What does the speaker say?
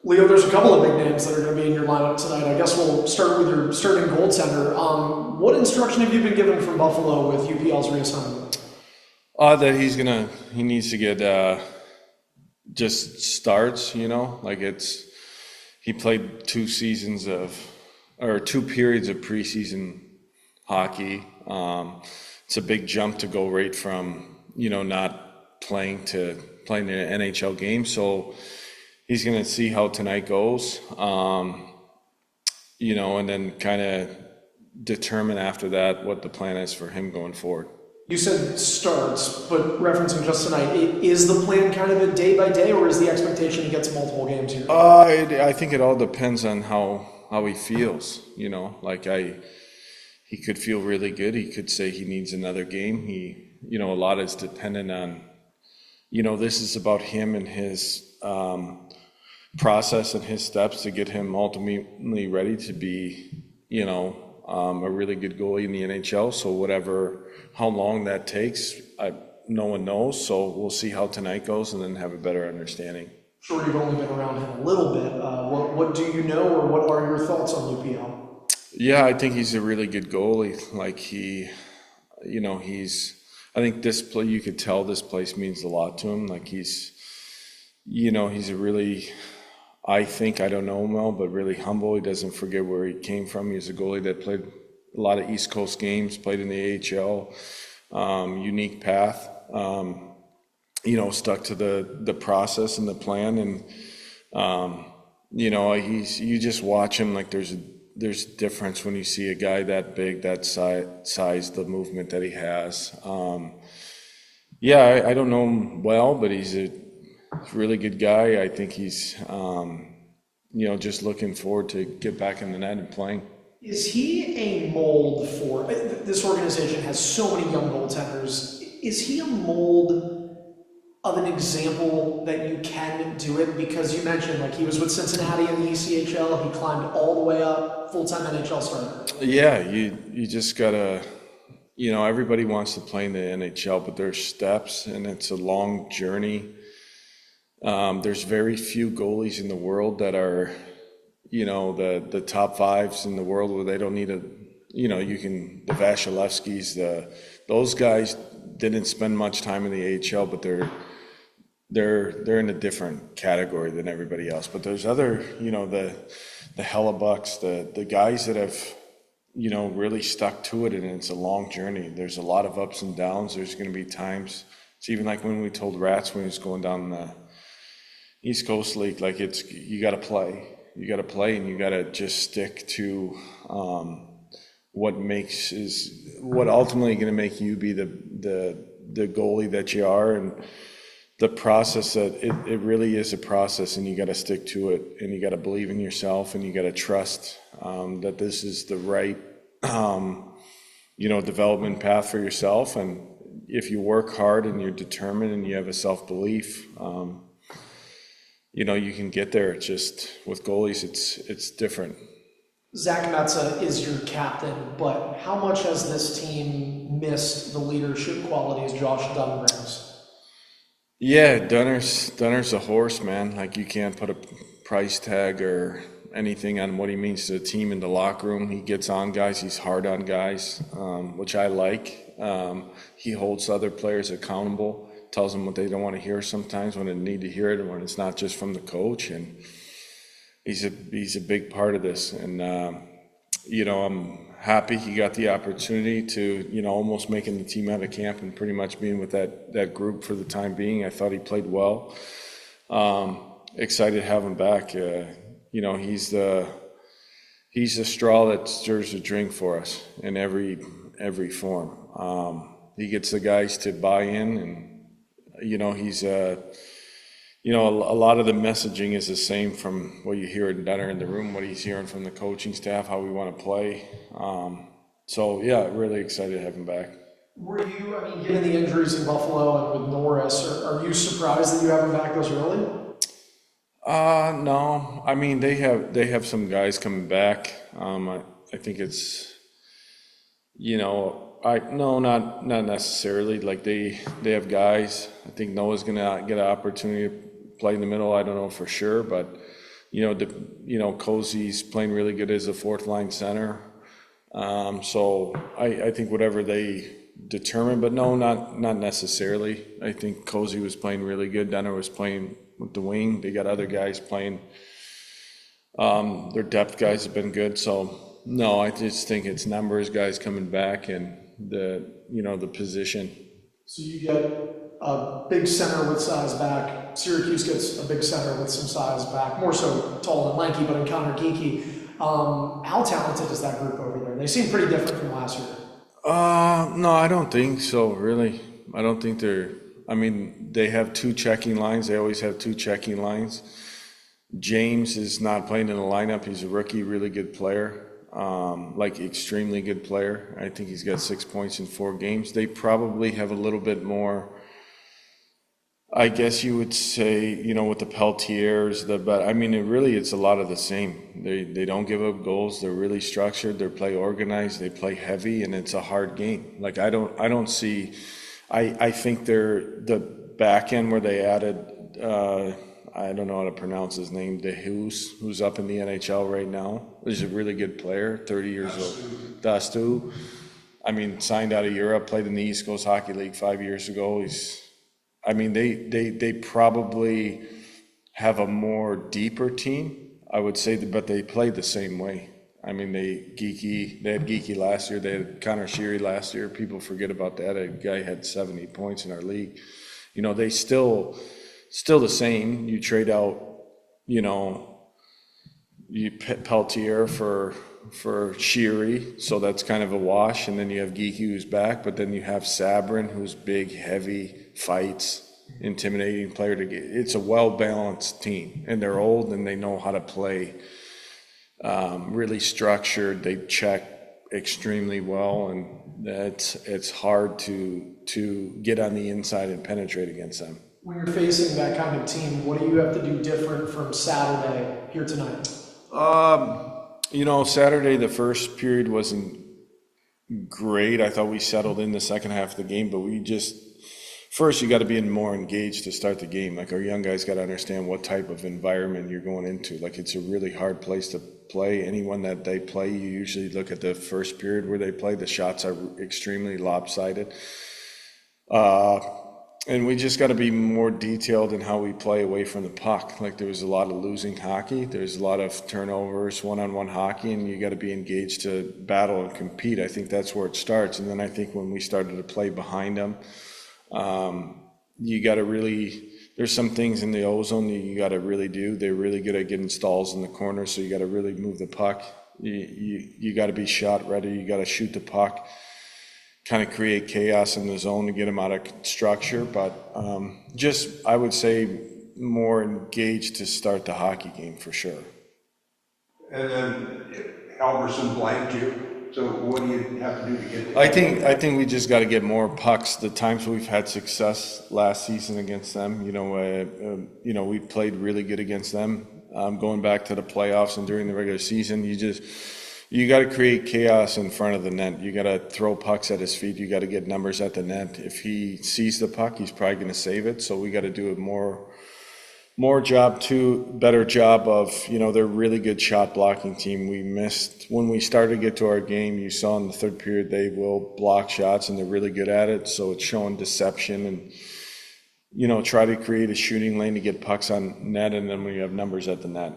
Leo, there's a couple of big names that are going to be in your lineup tonight. I guess we'll start with your starting goaltender. What instruction have you been given from Buffalo with UPL's reassignment? He needs to get just starts, like he played 2 periods of preseason hockey. It's a big jump to go right from, not playing to playing an NHL game. So he's going to see how tonight goes, and then kind of determine after that what the plan is for him going forward. You said starts, but referencing just tonight, is the plan kind of a day by day, or is the expectation he gets multiple games here? I think it all depends on how he feels. He could feel really good. He could say he needs another game. A lot is dependent on, this is about him and his process and his steps to get him ultimately ready to be, a really good goalie in the NHL. So how long that takes, no one knows. So we'll see how tonight goes and then have a better understanding. Sure, you've only been around him a little bit. What do you know, or what are your thoughts on UPL? Yeah, I think he's a really good goalie. I think this play, you could tell this place means a lot to him. He's a really, I don't know him well, but really humble. He doesn't forget where he came from. He's a goalie that played a lot of East Coast games, played in the AHL, unique path, stuck to the process and the plan. And, you just watch him there's a difference when you see a guy that big, that size, the movement that he has. I don't know him well, but he's a really good guy. I think he's, just looking forward to get back in the net and playing. Is he a mold for this organization? Has so many young goaltenders. Is he a mold of an example that you can do it? Because you mentioned he was with Cincinnati in the ECHL. He climbed all the way up, full-time NHL starter. Yeah, you just gotta. Everybody wants to play in the NHL, but there's steps, and it's a long journey. There's very few goalies in the world that are, the top fives in the world where they don't need the Vasilevskis, those guys didn't spend much time in the AHL, but they're in a different category than everybody else. But there's other, the Hellebucks, the guys that have, really stuck to it, and it's a long journey. There's a lot of ups and downs. There's going to be times. It's even like when we told Rats when he was going down the East Coast League, you got to play. You got to play, and you got to just stick to what ultimately going to make you be the goalie that you are, and the process that it really is a process, and you got to stick to it, and you got to believe in yourself, and you got to trust that this is the right development path for yourself. And if you work hard and you're determined and you have a self-belief, you can get there. It's just with goalies, it's different. Zach Metza is your captain, but how much has this team missed the leadership qualities Josh Dunn brings? Yeah, Dunner's a horse, man. You can't put a price tag or anything on what he means to the team in the locker room. He gets on guys. He's hard on guys, which I like. He holds other players accountable, tells them what they don't want to hear sometimes when they need to hear it, and when it's not just from the coach. And he's a big part of this. And I'm happy he got the opportunity to almost making the team out of camp and pretty much being with that group for the time being. I thought he played well. Excited to have him back. He's the straw that stirs the drink for us in every form. He gets the guys to buy in, and he's a lot of the messaging is the same from what you hear in Dunner in the room, what he's hearing from the coaching staff, how we want to play. Really excited to have him back. Were you, given the injuries in Buffalo and with Norris, are you surprised that you have him back this early? No. They have some guys coming back. I think it's, not necessarily. They have guys. I think Noah's going to get an opportunity to play in the middle. I don't know for sure, but Cozy's playing really good as a fourth line center. So I think whatever they determine, but no, not necessarily. I think Cozy was playing really good. Denner was playing with the wing. They got other guys playing. Their depth guys have been good. So no, I just think it's numbers, guys coming back, and the position. So you get a big center with size back. Syracuse gets a big center with some size back, more so tall and lanky, but in Connor Geeky. How talented is that group over there? They seem pretty different from last year. No, I don't think so, really. I don't think they have two checking lines. They always have two checking lines. James is not playing in the lineup. He's a rookie, really good player, extremely good player. I think he's got 6 points in 4 games. They probably have a little bit more, I guess you would say, with the Peltiers, it's a lot of the same. They don't give up goals. They're really structured. They play organized. They play heavy, and it's a hard game. I think the back end where they added, I don't know how to pronounce his name, who's up in the NHL right now. He's a really good player, 30 years old. Dastu. Signed out of Europe, played in the East Coast Hockey League 5 years ago. They probably have a more deeper team, I would say, but they play the same way. They had Geeky last year. They had Connor Sheary last year. People forget about that. A guy had 70 points in our league. They still the same. You trade out, Peltier for Sheary, so that's kind of a wash. And then you have Geeky who's back, but then you have Sabrin who's big, heavy, fights, intimidating player to get. It's a well-balanced team, and they're old and they know how to play. Really structured. They check extremely well, and it's hard to get on the inside and penetrate against them. When you're facing that kind of team, what do you have to do different from Saturday here tonight? Saturday, the first period wasn't great. I thought we settled in the second half of the game, but first you got to be more engaged to start the game. Our young guys got to understand what type of environment you're going into. It's a really hard place to play. Anyone that they play, you usually look at the first period where they play. The shots are extremely lopsided. And we just got to be more detailed in how we play away from the puck. There was a lot of losing hockey. There's a lot of turnovers, one-on-one hockey, and you got to be engaged to battle and compete. I think that's where it starts. And then I think when we started to play behind them, you got to really, there's some things in the ozone that you got to really do. They're really good at getting stalls in the corner, so you got to really move the puck. You got to be shot ready. You got to shoot the puck, kind of create chaos in the zone to get them out of structure. But I would say more engaged to start the hockey game for sure. And then Halverson blanked you. So what do you have to do to get there? I think we just got to get more pucks. The times we've had success last season against them, we played really good against them. Going back to the playoffs and during the regular season, you got to create chaos in front of the net. You got to throw pucks at his feet. You got to get numbers at the net. If he sees the puck, he's probably going to save it. So we got to do a better job of, they're a really good shot blocking team. We missed, when we started to get to our game, you saw in the third period, they will block shots and they're really good at it. So it's showing deception and, try to create a shooting lane to get pucks on net. And then when you have numbers at the net,